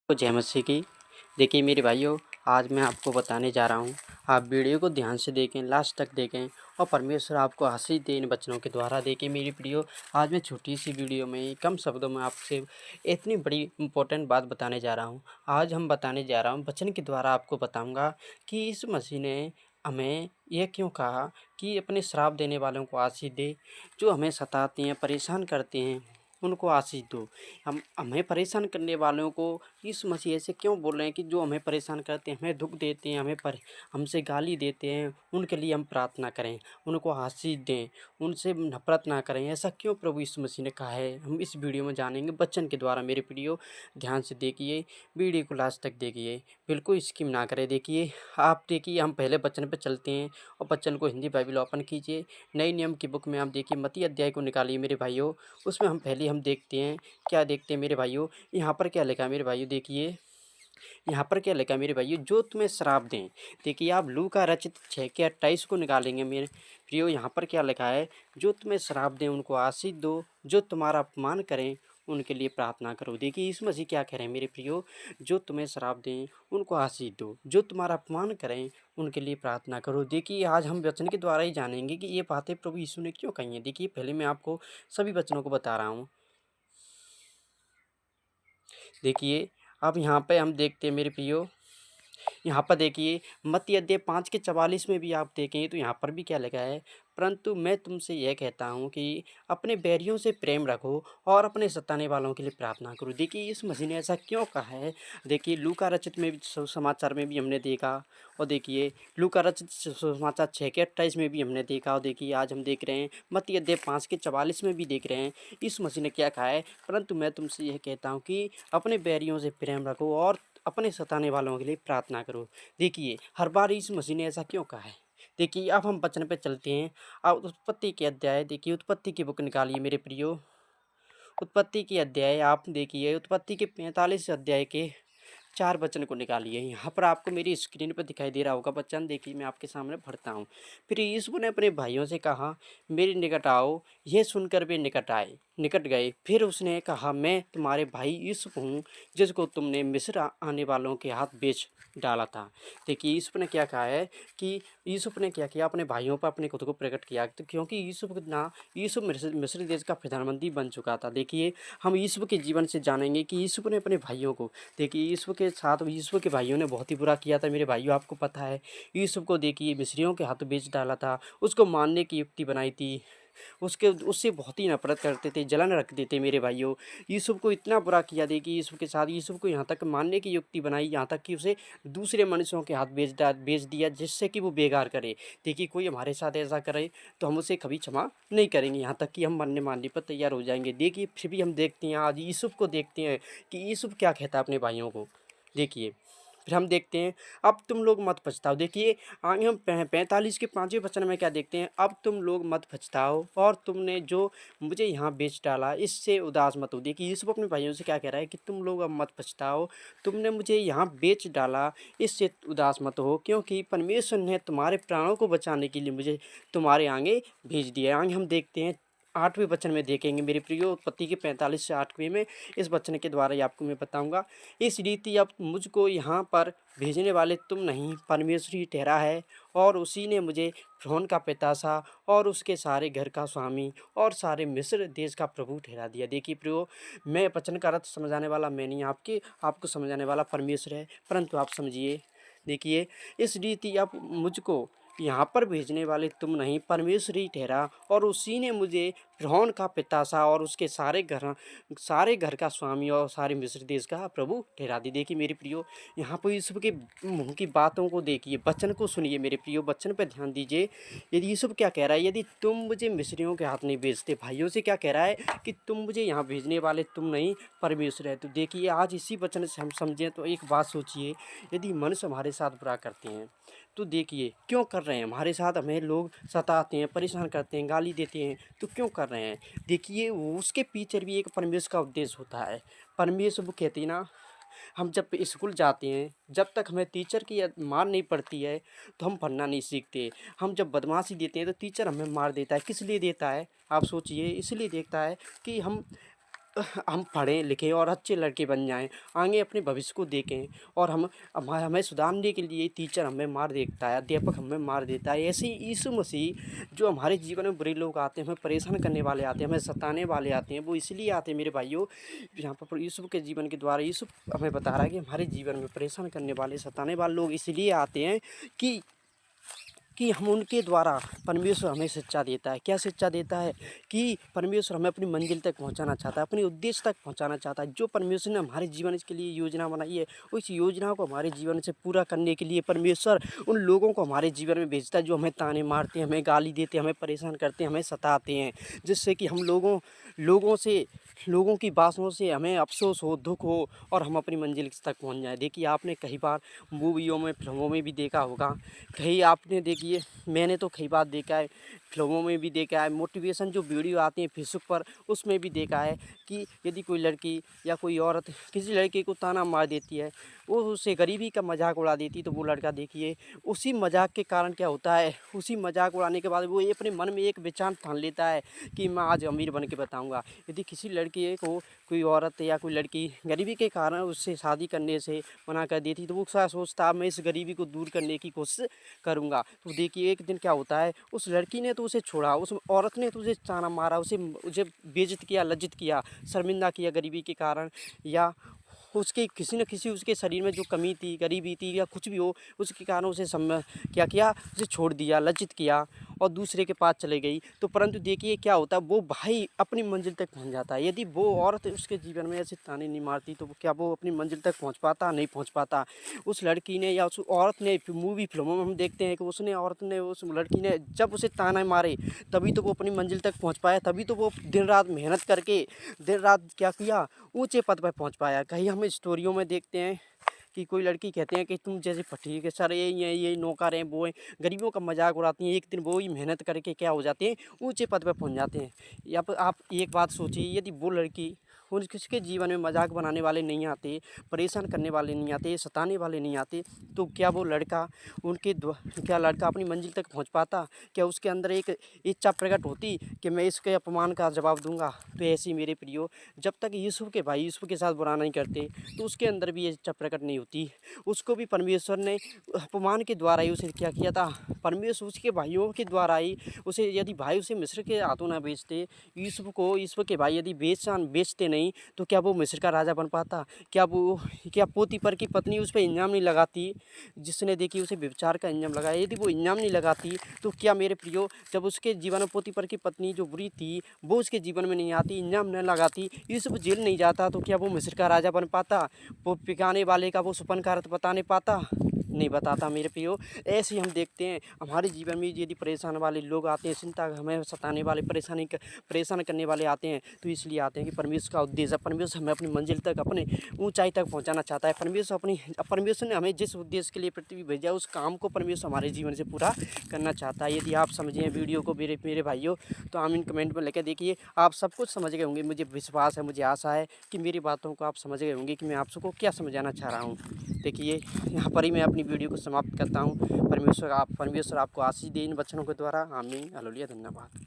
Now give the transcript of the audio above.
तो जय मसीह की। देखिए मेरे भाइयों, आज मैं आपको बताने जा रहा हूँ। आप वीडियो को ध्यान से देखें, लास्ट तक देखें और परमेश्वर आपको आशीष दे इन वचनों के द्वारा। देखिए मेरी प्रियो, आज मैं छोटी सी वीडियो में कम शब्दों में आपसे इतनी बड़ी इम्पोर्टेंट बात बताने जा रहा हूँ। आज हम बताने जा रहा हूँ, वचन के द्वारा आपको बताऊँगा कि यीशु मसीह ने हमें यह क्यों कहा कि अपने श्राप देने वालों को आशीष दे, जो हमें सताते हैं, परेशान करते हैं, उनको आशीष दो। हम हमें परेशान करने वालों को यीशु मसीह ऐसे क्यों बोल रहे हैं कि जो हमें परेशान करते हैं, हमें दुख देते हैं, हमसे गाली देते हैं, उनके लिए हम प्रार्थना करें, उनको आशीष दें, उनसे नफरत ना करें। ऐसा क्यों प्रभु यीशु मसीह ने कहा है, हम इस वीडियो में जानेंगे वचन के द्वारा। मेरे प्रियो, ध्यान से देखिए, वीडियो को लास्ट तक देखिए, बिल्कुल स्किप ना करें। देखिए, आप देखिए, हम पहले वचन पर चलते हैं और वचन को हिंदी बाइबल ओपन कीजिए। नए नियम की बुक में आप देखिए मत्ती अध्याय को निकालिए मेरे भाइयों। उसमें हम पहले देखते हैं, क्या देखते हैं मेरे भाइयों, यहाँ पर क्या लिखा है मेरे भाइयों। देखिए यहाँ पर क्या लिखा है मेरे भाइयों, जो तुम्हें श्राप दें। देखिए आप लू का रचित 6 के 28 को निकालेंगे मेरे प्रियो। यहाँ पर क्या लिखा है, जो तुम्हें श्राप दें उनको आशीष दो, जो तुम्हारा अपमान करें उनके लिए प्रार्थना करो। देखिए यीशु मसीह क्या कह रहे हैं मेरे प्रियो, जो तुम्हें श्राप दें उनको आशीष दो, जो तुम्हारा अपमान करें उनके लिए प्रार्थना करो। देखिए आज हम वचन के द्वारा ही जानेंगे कि ये बातें प्रभु यीशु ने क्यों कही हैं। देखिए पहले मैं आपको सभी वचनों को बता रहा हूँ। देखिए अब यहाँ पे हम देखते हैं मेरे प्रियो, यहाँ पर देखिए मत्ती अध्याय 5 के 44 में भी आप देखेंगे तो यहाँ पर भी क्या लिखा है, परंतु मैं तुमसे यह कहता हूँ कि अपने बैरियों से प्रेम रखो और अपने सताने वालों के लिए प्रार्थना करो। देखिए इस मसीह ने ऐसा क्यों कहा है। देखिए लूका रचित में भी समाचार में भी हमने देखा, और देखिए लूका रचित समाचार 6 के 28 में भी हमने देखा, और देखिए आज हम देख रहे हैं मत्ती अध्याय 5 के 44 में भी देख रहे हैं। इस मसीह ने क्या कहा है, परंतु मैं तुमसे यह कहता हूँ कि अपने बैरियों से प्रेम रखो और अपने सताने वालों के लिए प्रार्थना करो। देखिए हर बार यीशु मसीह ने ऐसा क्यों कहा है। देखिए अब हम वचन पे चलते हैं। अब उत्पत्ति के अध्याय देखिए, उत्पत्ति की बुक निकालिए मेरे प्रियो। उत्पत्ति के अध्याय आप देखिए, उत्पत्ति के 45 अध्याय के 4 वचन को निकालिए। यहाँ पर आपको मेरी स्क्रीन पर दिखाई दे रहा होगा वचन। देखिए मैं आपके सामने पढ़ता हूँ। फिर यीशु ने अपने भाइयों से कहा, मेरे निकट आओ। यह सुनकर वे निकट गए। फिर उसने कहा, मैं तुम्हारे भाई यूसुफ हूँ, जिसको तुमने मिस्र आने वालों के हाथ बेच डाला था। देखिए यूसुफ ने क्या कहा है कि यूसुफ ने क्या किया, अपने भाइयों पर अपने खुद को प्रकट किया। तो क्योंकि यूसुफ मिस्र देश का प्रधानमंत्री बन चुका था। देखिए हम यूसुफ के जीवन से जानेंगे कि यूसुफ ने अपने भाइयों को, देखिए यूसुफ के साथ यूसुफ के भाइयों ने बहुत ही बुरा किया था मेरे भाइयों। आपको पता है यूसुफ को देखिए मिस्रियों के हाथ बेच डाला था, उसको मारने की युक्ति बनाई थी, उससे बहुत ही नफरत करते थे, जलन रखते थे मेरे भाइयों। यूसुफ को इतना बुरा किया, देखिए यूसुफ के साथ यूसुफ को यहाँ तक मारने की युक्ति बनाई, यहाँ तक कि उसे दूसरे मनुष्यों के हाथ बेच दिया, जिससे कि वो बेगार करे। देखिए कोई हमारे साथ ऐसा करे तो हम उसे कभी क्षमा नहीं करेंगे, यहाँ तक कि हम मरने मारने पर तैयार हो जाएंगे। देखिए फिर भी हम देखते हैं, आज यूसुफ को देखते हैं कि यूसुफ क्या कहता है अपने भाइयों को। देखिए फिर हम देखते हैं, अब तुम लोग मत पछताओ। देखिए आगे हम 45 के 5वें वचन में क्या देखते हैं, अब तुम लोग मत पछताओ और तुमने जो मुझे यहाँ बेच डाला इससे उदास मत हो। देखिए यूसुफ अपने भाइयों से क्या कह रहा है कि तुम लोग अब मत पछताओ, तुमने मुझे यहाँ बेच डाला इससे उदास मत हो, क्योंकि परमेश्वर ने तुम्हारे प्राणों को बचाने के लिए मुझे तुम्हारे आगे भेज दिया। आगे हम देखते हैं 8वें वचन में देखेंगे मेरे प्रियो, उत्पत्ति के 45 से 8वें में। इस वचन के द्वारा ही आपको मैं बताऊंगा। इस रीति अब मुझको यहाँ पर भेजने वाले तुम नहीं, परमेश्वर ही ठहरा है, और उसी ने मुझे फ़िरौन का पितासा और उसके सारे घर का स्वामी और सारे मिस्र देश का प्रभु ठहरा दिया। देखिए प्रियो, मैं वचन का अर्थ समझाने वाला मैं नहीं, आपको समझाने वाला परमेश्वर है, परंतु आप समझिए। देखिए इस रीति अब मुझको यहाँ पर भेजने वाले तुम नहीं, परमेश्वर ही ठहरा, और उसी ने मुझे फ़िरौन का पितासा और उसके सारे घर का स्वामी और सारे मिस्र देश का प्रभु ठहरा दी। देखिए मेरे प्रियो, यहाँ पर यूसुफ के मुँह की बातों को देखिए, वचन को सुनिए मेरे प्रियो, वचन पर ध्यान दीजिए। यदि यूसुफ क्या कह रहा है, यदि तुम मुझे मिस्रियों के हाथ नहीं भेजते, भाइयों से क्या कह रहा है कि तुम मुझे यहाँ भेजने वाले तुम नहीं, परमेश्वर है। तो देखिए आज इसी वचन से हम समझें तो एक बात सोचिए, यदि मनुष्य हमारे साथ बुरा करते हैं तो देखिए क्यों कर रहे हैं हमारे साथ, हमें लोग सताते हैं, परेशान करते हैं, गाली देते हैं, तो क्यों कर रहे हैं। देखिए उसके पीछे भी एक परमेश्वर का उद्देश्य होता है। परमेश्वर वो कहते हैं ना, हम जब स्कूल जाते हैं, जब तक हमें टीचर की मार नहीं पड़ती है तो हम पढ़ना नहीं सीखते। हम जब बदमाशी देते हैं तो टीचर हमें मार देता है, किस लिए देता है आप सोचिए, इसलिए देता है कि हम हम पढ़ें लिखें और अच्छे लड़के बन जाएं, आगे अपने भविष्य को देखें। और हमें सुधारने के लिए टीचर हमें मार देता है, अध्यापक हमें मार देता है। ऐसे ही यीशु मसीह जो हमारे जीवन में बुरे लोग आते हैं, हमें परेशान करने वाले आते हैं, हमें सताने वाले आते हैं, वो इसलिए आते हैं मेरे भाइयों। यहाँ पर यीशु के जीवन के द्वारा यीशु हमें बता रहा है कि हमारे जीवन में परेशान करने वाले, सताने वाले लोग इसलिए आते हैं कि हम उनके द्वारा परमेश्वर हमें शिक्षा देता है। क्या शिक्षा देता है? कि परमेश्वर हमें अपनी मंजिल तक पहुंचाना चाहता है, अपने उद्देश्य तक पहुंचाना चाहता है। जो परमेश्वर ने हमारे जीवन के लिए योजना बनाई है, उस योजना को हमारे जीवन से पूरा करने के लिए परमेश्वर उन लोगों को हमारे जीवन में भेजता है जो हमें ताने मारते हैं, हमें गाली देते हैं, हमें परेशान करते हैं, हमें सताते हैं, जिससे कि हम लोगों की बातों से हमें अफ़सोस हो, दुःख हो और हम अपनी मंजिल तक पहुँच जाएँ। देखिए, आपने कई बार मूवियों में, फ़िल्मों में भी देखा होगा, कहीं आपने देखिए, मैंने तो कई बार देखा है, फ़िल्मों में भी देखा है, मोटिवेशन जो वीडियो आती हैं फेसबुक पर, उसमें भी देखा है कि यदि कोई लड़की या कोई औरत किसी लड़के को ताना मार देती है, वो उससे गरीबी का मज़ाक उड़ा देती है, तो वो लड़का देखिए उसी मज़ाक के कारण क्या होता है, उसी मज़ाक उड़ाने के बाद वो ये अपने मन में एक विचार ठान लेता है कि मैं आज अमीर बन के बताऊँगा। यदि किसी लड़के को कोई औरत या कोई लड़की गरीबी के कारण उससे शादी करने से मना कर देती, तो वो क्या सोचता है, मैं इस गरीबी को दूर करने की कोशिश करूँगा। तो देखिए, एक दिन क्या होता है, उस लड़की ने तो उसे छोड़ा, उस औरत ने तो उसे ताना मारा, उसे बेइज्जत किया, लज्जित किया, शर्मिंदा किया गरीबी के कारण, या उसके किसी न किसी उसके शरीर में जो कमी थी, गरीबी थी या कुछ भी हो, उसके कारण उसे क्या किया, उसे छोड़ दिया, लज्जित किया और दूसरे के पास चले गई। तो परंतु देखिए क्या होता है, वो भाई अपनी मंजिल तक पहुंच जाता है। यदि वो औरत उसके जीवन में ऐसे ताने नहीं मारती, तो क्या वो अपनी मंजिल तक पहुंच पाता? नहीं पहुंच पाता। उस लड़की ने या उस औरत ने, मूवी फिल्मों में हम देखते हैं कि उस लड़की ने जब उसे ताने मारे, तभी तो वो अपनी मंजिल तक पहुंच पाया, तभी तो वो दिन रात मेहनत करके, दिन रात क्या किया, ऊंचे पद पर पहुंच पाया। कहीं हम स्टोरियों में देखते हैं कि कोई लड़की कहते हैं कि तुम जैसे फटी के सर ये नौकर हैं, वो हैं, गरीबों का मजाक उड़ाती हैं, एक दिन वो ही मेहनत करके क्या हो जाते हैं, ऊंचे पद पर पहुंच जाते हैं। या फिर आप एक बात सोचिए, यदि वो लड़की किसके जीवन में मजाक बनाने वाले नहीं आते, परेशान करने वाले नहीं आते, सताने वाले नहीं आते, तो क्या वो लड़का क्या लड़का अपनी मंजिल तक पहुंच पाता? क्या उसके अंदर एक इच्छा प्रकट होती कि मैं इसके अपमान का जवाब दूंगा? तो ऐसे ही मेरे प्रियो, जब तक यूसुफ के भाई यूसुफ के साथ बुरा नहीं करते, तो उसके अंदर भी ये इच्छा प्रकट नहीं होती। उसको भी परमेश्वर ने अपमान के द्वारा ही उसे क्या किया था, परमेश्वर उसके भाइयों के द्वारा ही उसे, यदि भाई उसे मिस्र के हाथों ना बेचते, यूसुफ के भाई यदि बेचते नहीं, तो क्या वो मिस्र का राजा बन पाता? क्या पोतीफर की पत्नी उस पर इल्ज़ाम नहीं लगाती, जिसने देखी उसे व्यभिचार का इल्ज़ाम लगाया? यदि वो इल्ज़ाम नहीं लगाती, तो क्या मेरे प्रियो, जब उसके जीवन में पोतीफर की पत्नी जो बुरी थी, वो उसके जीवन में नहीं आती, इल्ज़ाम न लगाती, यूसुफ जेल नहीं जाता, तो क्या वो मिस्र का राजा बन पाता? वो पिकाने वाले का वो सुपन का अर्थ बताने पाता? नहीं बताता मेरे प्रियो। ऐसे ही हम देखते हैं हमारे जीवन में यदि परेशान वाले लोग आते हैं, चिंता हमें सताने वाले, परेशान करने वाले आते हैं, तो इसलिए आते हैं कि परमेश्वर का उद्देश्य, परमेश्वर हमें अपनी मंजिल तक, अपने ऊंचाई तक पहुंचाना चाहता है। परमेश्वर ने हमें जिस उद्देश्य के लिए पृथ्वी भेजा, उस काम को परमेश्वर हमारे जीवन से पूरा करना चाहता है। यदि आप समझें वीडियो को मेरे भाइयों, तो आप इन कमेंट में लिख के देखिए, आप सब कुछ समझ गए होंगे। मुझे विश्वास है, मुझे आशा है कि मेरी बातों को आप समझ गए होंगे कि मैं आप सबको क्या समझाना चाह रहा हूँ। देखिए, यहाँ पर ही मैं अपनी वीडियो को समाप्त करता हूँ। परमेश्वर आपको आशीष दे इन वचनों के द्वारा। आमीन। हालेलुया। धन्यवाद।